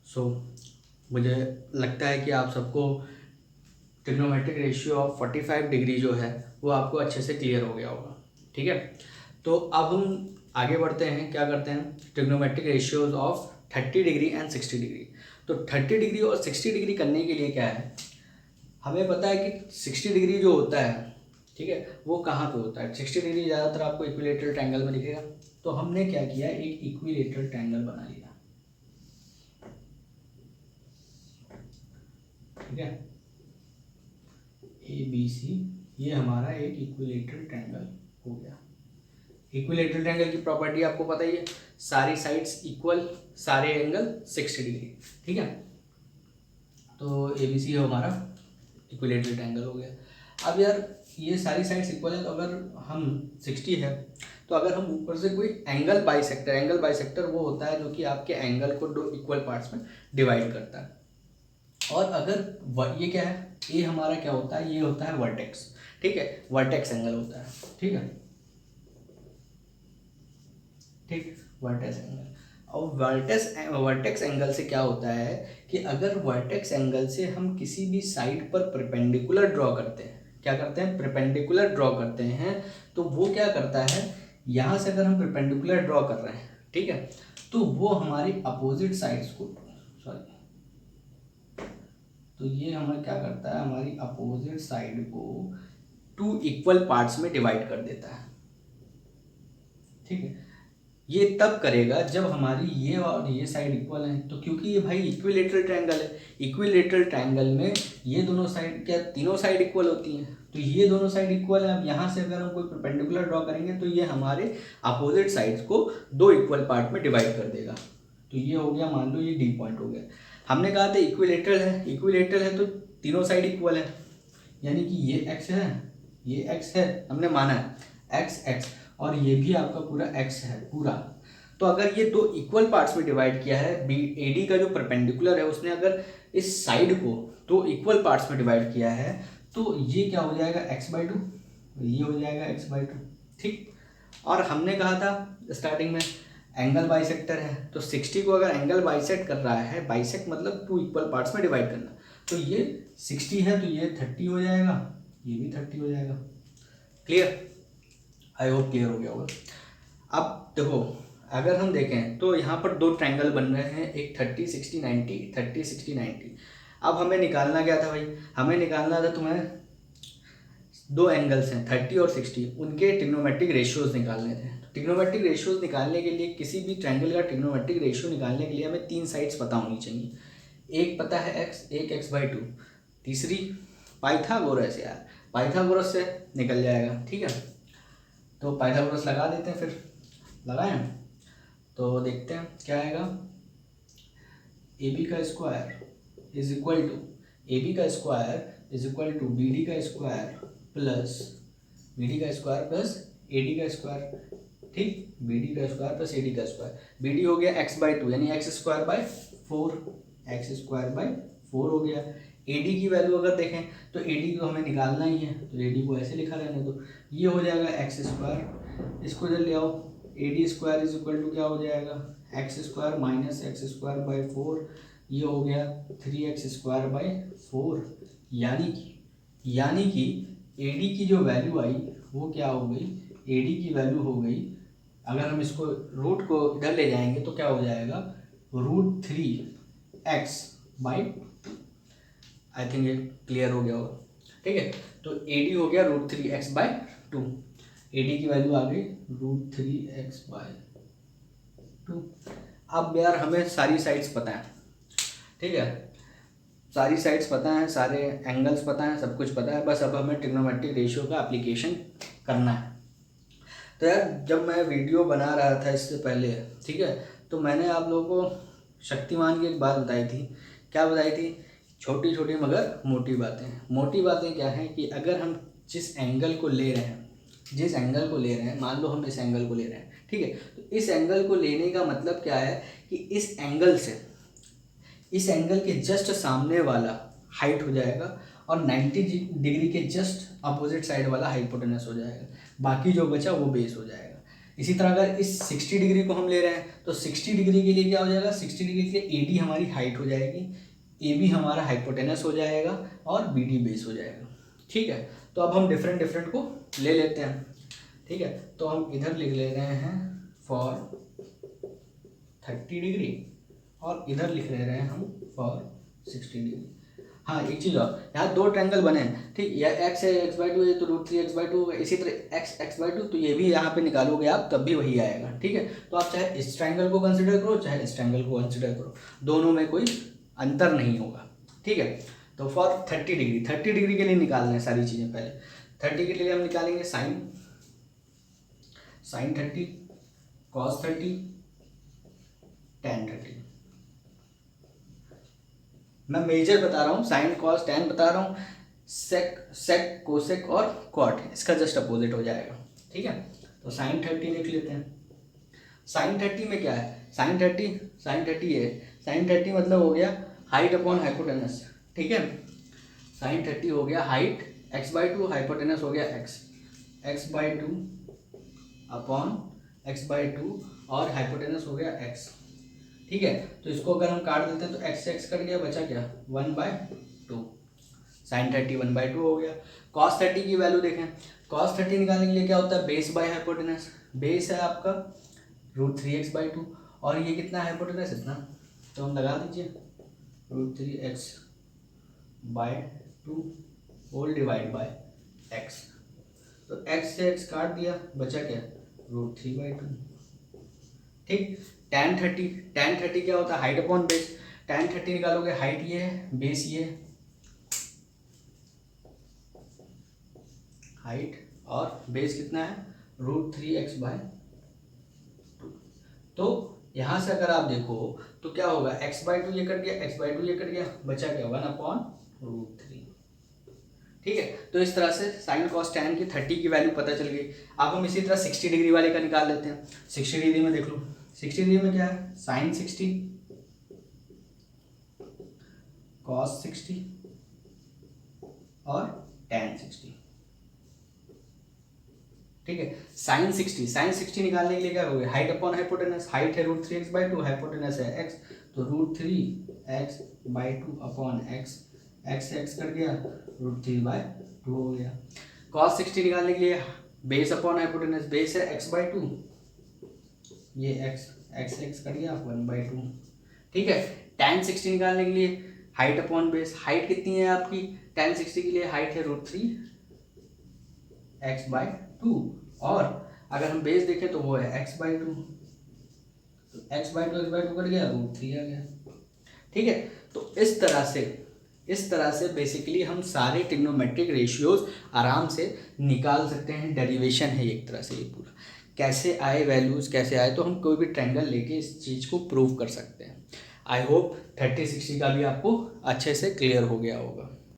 सो मुझे लगता है कि आप सबको ट्रिग्नोमेट्रिक रेशियो ऑफ 45 डिग्री जो है वो आपको अच्छे से क्लियर हो गया होगा। ठीक है, तो अब हम आगे बढ़ते हैं, क्या करते हैं, trigonometric ratios of 30 degree and 60 degree. तो 30 डिग्री और 60 डिग्री करने के लिए क्या है, हमें पता है कि 60 डिग्री जो होता है, ठीक है, वो कहाँ पे होता है। 60 डिग्री ज़्यादातर आपको इक्विलेटरल ट्रायंगल में दिखेगा। तो हमने क्या किया, एक इक्विलेटरल ट्रायंगल बना लिया। ठीक है, ABC ये हमारा एक इक्विलेटरल ट्रायंगल हो गया। इक्विलेटरल ट्रायंगल की प्रॉपर्टी आपको पता ही है, सारी साइड्स इक्वल, सारे एंगल 60 डिग्री। ठीक है, तो ABC हमारा इक्विलेटरल ट्रायंगल हो गया। अब यार ये सारी साइड्स इक्वल है, तो अगर हम 60 है तो अगर हम ऊपर से कोई एंगल बाइसेक्टर वो होता है जो कि आपके एंगल को दो इक्वल पार्ट्स में डिवाइड करता है। और अगर ये क्या है, ये हमारा क्या होता है, ये होता है वर्टेक्स। ठीक है, वर्टेक्स एंगल होता है। ठीक है, ठीक, वर्टेक्स एंगल। और वर्टेक्स एंगल से क्या होता है कि अगर वर्टेक्स एंगल से हम किसी भी साइड पर परपेंडिकुलर ड्रॉ करते हैं, क्या करते हैं, परपेंडिकुलर ड्रॉ करते हैं, तो वो क्या करता है, यहाँ से अगर हम परपेंडिकुलर ड्रॉ कर रहे हैं, ठीक है, तो वो हमारी अपोजिट साइड्स को, सॉरी, तो ये हमें क्या करता है, हमारी अपोजिट साइड को 2 इक्वल पार्ट्स में डिवाइड कर देता है। ठीक है, ये तब करेगा जब हमारी ये और ये साइड इक्वल है। तो क्योंकि ये भाई इक्विलेटरल ट्रायंगल है, इक्विलेटरल ट्रायंगल में ये दोनों साइड, क्या तीनों साइड इक्वल होती हैं, तो ये दोनों साइड इक्वल है। अब यहाँ से अगर हम कोई परपेंडिकुलर ड्रॉ करेंगे तो ये हमारे अपोजिट साइड्स को 2 इक्वल पार्ट में डिवाइड कर देगा। तो ये हो गया, मान लो ये डी पॉइंट हो गया। हमने कहा था इक्विलेटरल है तो तीनों साइड इक्वल है, यानी कि ये एक्स है, ये एक्स है, हमने माना है एक्स एक्स, और ये भी आपका पूरा एक्स है पूरा। तो अगर ये 2 इक्वल पार्ट्स में डिवाइड किया है, AD का जो परपेंडिकुलर है उसने अगर इस साइड को 2 इक्वल पार्ट्स में डिवाइड किया है, तो ये क्या हो जाएगा, x/2, ये हो जाएगा x/2। ठीक, और हमने कहा था स्टार्टिंग में एंगल बाइसेक्टर है, तो 60 को अगर एंगल बाइसेक्ट कर रहा है, बाइसेक्ट मतलब 2 इक्वल पार्ट्स में डिवाइड करना, तो ये 60 है तो ये 30 हो जाएगा, ये भी 30 हो जाएगा। क्लियर, आई होप क्लियर हो गया होगा। अब देखो, अगर हम देखें तो यहाँ पर 2 ट्रायंगल बन रहे हैं, एक 30 60 90, 30 60 90। अब हमें निकालना क्या था भाई, हमें निकालना था, तुम्हें 2 एंगल्स हैं 30 और 60, उनके ट्रिग्नोमेट्रिक रेशियोज निकालने थे। ट्रिग्नोमेट्रिक रेशियोज निकालने के लिए, किसी भी ट्रायंगल का ट्रिग्नोमेट्रिक रेशियो निकालने के लिए हमें 3 साइड्स पता होनी चाहिए। एक पता है x, एक x/2, तीसरी पाइथागोरस, यार पाइथागोरस से निकल जाएगा। ठीक है, तो पाइथागोरस लगा देते हैं, फिर लगाएं तो देखते हैं क्या आएगा। AB का square is equal to, AB का square is equal to BD का स्क्वायर प्लस BD का स्क्वायर प्लस AD का स्क्वायर। ठीक, BD का स्क्वायर प्लस AD का स्क्वायर, BD हो गया x/2 यानी x²/4, x²/4 हो गया। AD की वैल्यू अगर देखें तो AD को हमें निकालना ही है, तो AD को ऐसे लिखा रहने दो, ये हो जाएगा x², इसको इधर ले आओ, AD² इज इक्वल टू क्या हो जाएगा, x² माइनस x²/4, ये हो गया 3x²/4। यानी कि AD की जो वैल्यू आई वो क्या हो गई, AD की वैल्यू हो गई, अगर हम इसको रूट को इधर ले जाएंगे तो क्या हो जाएगा, √3x/2। आई थिंक ये क्लियर हो गया होगा। ठीक है, तो AD हो गया √3x/2, AD की वैल्यू आ गई √3x/2। अब यार हमें सारी साइड्स पता है, ठीक है, सारी साइड्स पता है, सारे एंगल्स पता है, सब कुछ पता है, बस अब हमें ट्रिग्नोमेट्रिक रेशियो का एप्लीकेशन करना है। तो यार जब मैं वीडियो बना रहा था इससे पहले, ठीक है, तो मैंने आप लोगों को शक्तिमान की एक बात बताई थी। क्या बताई थी, छोटी छोटी मगर मोटी बातें। मोटी बातें क्या हैं कि अगर हम जिस एंगल को ले रहे हैं, मान लो हम इस एंगल को ले रहे हैं, ठीक है, तो इस एंगल को लेने का मतलब क्या है कि इस एंगल से इस एंगल के जस्ट सामने वाला हाइट हो जाएगा और 90 डिग्री के जस्ट अपोजिट साइड वाला हाइपोटेनस हो जाएगा, बाकी जो बचा वो बेस हो जाएगा। इसी तरह अगर इस 60 डिग्री को हम ले रहे हैं तो 60 डिग्री के लिए क्या हो जाएगा, 60 डिग्री के लिए AD हमारी हाइट हो जाएगी, AB हमारा हाइपोटेनस हो जाएगा और BD बेस हो जाएगा। ठीक है, तो अब हम डिफरेंट डिफरेंट को ले लेते हैं। ठीक है, तो हम इधर लिख ले रहे हैं फॉर 30 डिग्री और इधर लिख ले रहे हैं हम फॉर 60 डिग्री। हाँ, एक चीज़ और, यहाँ दो ट्रायंगल बने हैं, ठीक, या x है x/2 है तो √3x/2 होगा, इसी तरह x x/2, तो ये भी यहाँ पे निकालोगे आप तब भी वही आएगा। ठीक है, तो आप चाहे इस ट्रायंगल को कंसिडर करो चाहे इस ट्रायंगल को कंसिडर करो, दोनों में कोई अंतर नहीं होगा। ठीक है, तो फॉर 30 डिग्री के लिए निकालना है सारी चीज़ें। पहले 30 के लिए हम निकालेंगे sin 30, cos 30, tan 30। मैं मेजर बता रहा हूँ, साइन कॉस टैन बता रहा हूँ, सेक कोसेक और क्वाट इसका जस्ट अपोजिट हो जाएगा। ठीक है, तो साइन 30 लिख लेते हैं। साइन 30 में क्या है, साइन 30 ये साइन 30 मतलब हो गया हाइट अपॉन हाइपोटेनस। ठीक है, साइन 30 हो गया हाइट x/2, हाइपोटेनस हो गया x/2 अपॉन x/2 और हाइपोटेनस हो गया x। ठीक है, तो इसको अगर हम काट देते हैं तो x से x कट गया, बचा क्या 1/2, साइन 30 1/2 हो गया। cos 30 की वैल्यू देखें, cos 30 निकालने के लिए क्या होता है, बेस बाय हाइपोटेनस। बेस है आपका √3x/2 और ये कितना हाइपोटेनस इतना, तो हम लगा दीजिए √3x/2 whole divide by x। तो x से x काट दिया, बचा क्या √3/2। ठीक, tan 30 क्या होता है, हाइट अपॉन बेस। tan 30 निकालोगे, हाइट ये है, बेस ये है, हाइट और बेस कितना है √3x/2। तो यहाँ से अगर आप देखो तो क्या होगा, x/2 ये कट गया, x/2 ये कट गया, बचा क्या 1/√3। ठीक है, तो इस तरह से साइन कॉस टैन की 30 की वैल्यू पता चल गई। अब हम इसी तरह 60 डिग्री वाले का निकाल लेते हैं। 60 डिग्री में देख लो, 60 डिग्री में क्या है, साइन 60 कॉस 60 और टैन 60। ठीक है, साइन 60 निकालने के लिए क्या होगा, हाइट अपॉन हाइपोटेनस। हाइट है √3x/2, हाइपोटेनस है x, तो √3x/2 upon x, x cut गया, √3/2 हो गया। cos 60 निकालने के लिए बेस अपॉन हाइपोटेनस, बेस है x/2, ये x कट गया 1/2। ठीक है, tan 60 निकालने के लिए हाइट अपॉन बेस, हाइट कितनी है आपकी tan 60 के लिए, हाइट है √3x/2 और अगर हम बेस देखें तो वो है x/2, तो x/2 कट गया, √3 आ गया। ठीक है, तो इस तरह से बेसिकली हम सारे ट्रिग्नोमेट्रिक रेशियोज आराम से निकाल सकते हैं। डेरिवेशन है एक तरह से ये पूरा, कैसे आए वैल्यूज कैसे आए, तो हम कोई भी ट्रायंगल लेके इस चीज़ को प्रूव कर सकते हैं। आई होप 30-60 का भी आपको अच्छे से क्लियर हो गया होगा।